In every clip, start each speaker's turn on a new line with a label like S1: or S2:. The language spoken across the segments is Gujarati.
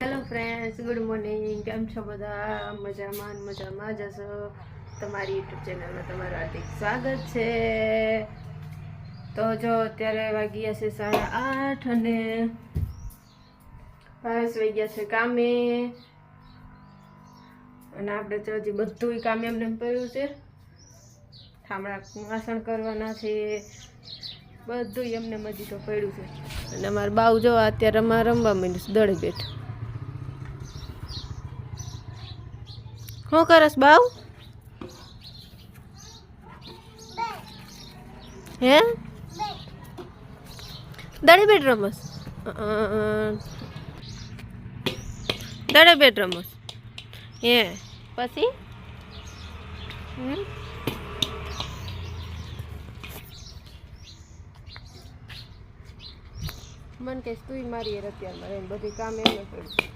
S1: Hello friends, good morning. કેમ છો બધા? મજામાં જશો. તમારી યુટ્યુબ ચેનલમાં તમારું હાર્દિક સ્વાગત છે. તો જો અત્યારે વાગ્યા છે 8:30 અને ભાવેશ વહી ગયા છે કામે. અને આપણે તો હજી બધું કામ એમને પડ્યું છે. ઠામડા વાસણ કરવાના છે, બધું એમને હજી તો પડ્યું છે. અને અમારા બાઉ જો અત્યારે રમવા માંડ્યું છે દડે બેઠ. શું કરસ બાઉ? હે દડે બેટ રમસ? દડે બેટ રમસ હે? પછી મને કહીશ તું મારી અત્યારમાં એમ બધી કામ એમને પડ્યું.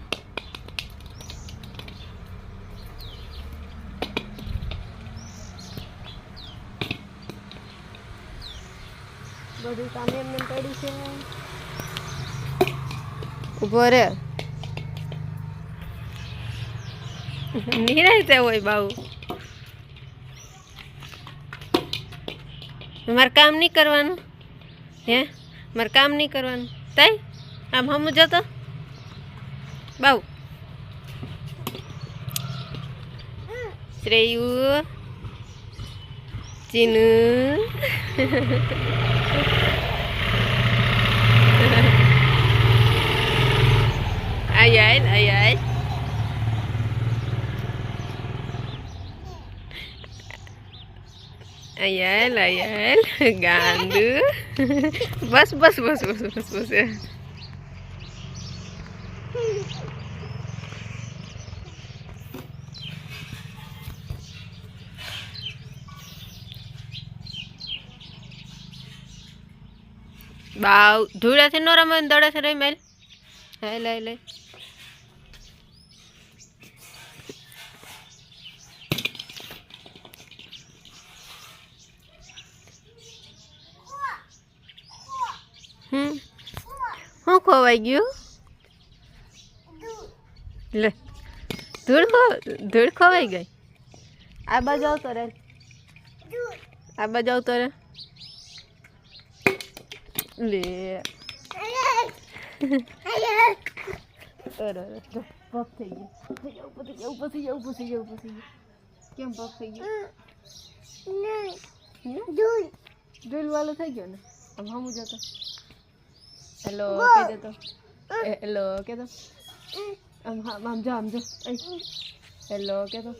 S1: બધું કામ એમને પડ્યું છે. ઉભો રે, નિરાય હોય બાબુ. મારે કામ નહીં કરવાનું હે? મારે કામ નહીં કરવાનું તાઈ આમ હમ જતો બાબુ. શ્રેયુ, ચીનુ, આય Ayal, gandu. Bas. Bau, dhula se no ramen dada se rai mel. Hai. શું ખોવાઈ ગયું? લે ધૂળ ખોવાઈ ગઈ. આ બાજુ આવતો રે, લે પગ થઈ ગયું. કેમ પગ થઈ ગયું? ધૂળ વાળો થઈ ગયો ને. આમ હમું જતો. હેલો કહી દેતો. હેલો કે તો આમ જો હેલો કે તો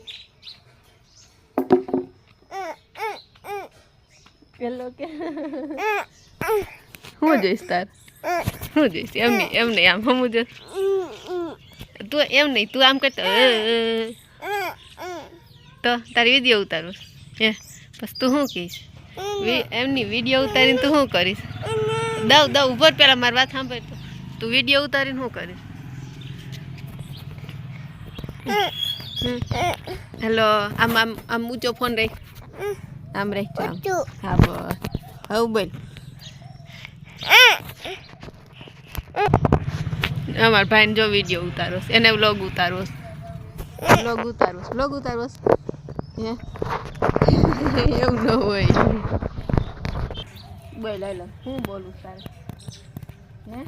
S1: હેલો કે હું જોઈશ તાર? હું જોઈશ? એમ નહીં આમ હમું જો. તું એમ નહીં, તું આમ કરતો તો તારી વિડીયો ઉતારું હે? પછી તું શું કહીશ? એમની વિડીયો ઉતારીને તું શું કરીશ? દઉં ઉભર પેલા મારી વાત સાંભળ. તો તું વિડીયો ઉતારીને શું કરીશ? હેલો આમ ઊંચો ફોન રાખ. આમ રાખ. હા બસ હવે બોલ. અમારા ભાઈને જો વિડીયો ઉતારો એને વ્લોગ ઉતારો હે? એવું ન હોય. બોલ હેલો હું બોલું તારે હે?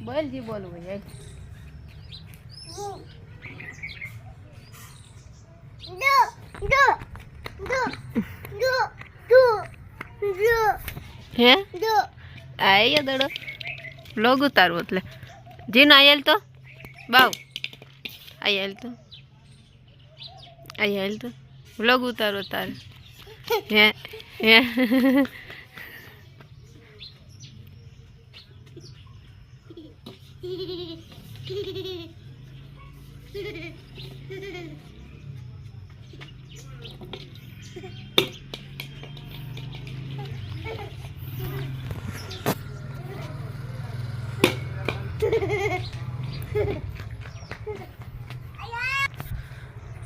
S1: બોલ જી બોલવું હોય. હે આય દડો વ્લોગ ઉતારવું એટલે જીન આયેલ તો બાવ આયેલ તો વ્લોગ ઉતારો તારે હે?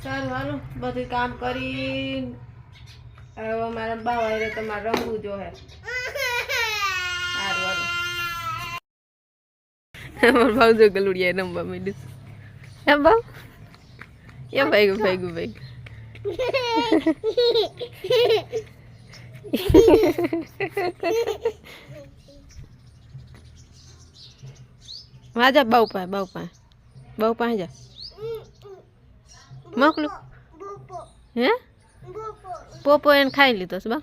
S1: સારું હાલો બધું કામ કરી હવે મારા બાવા તમારે રમવું જો હે. સારું હાલો અમાર ભાવ જો ગલુડિયા રમવા માંડ્યું હે ભાવ એ ભાઈ જા બાઉ પાસે જા મોકલું હે પોપો એને ખાઈ લીધો છે બા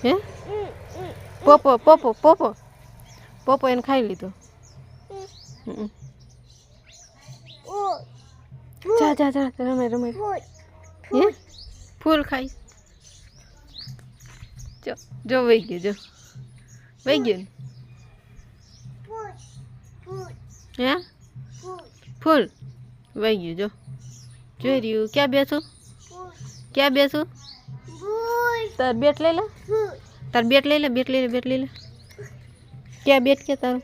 S1: હે પોપો એને ખાઈ લીધો જા રમે હે ફૂલ ખાઈ જો વહી ગયો ને હે ફૂલ વહી ગયું જોઈ રહ્યું ક્યાં બેસું તાર બેટ લઈ લે ક્યાં બેટ કે તારું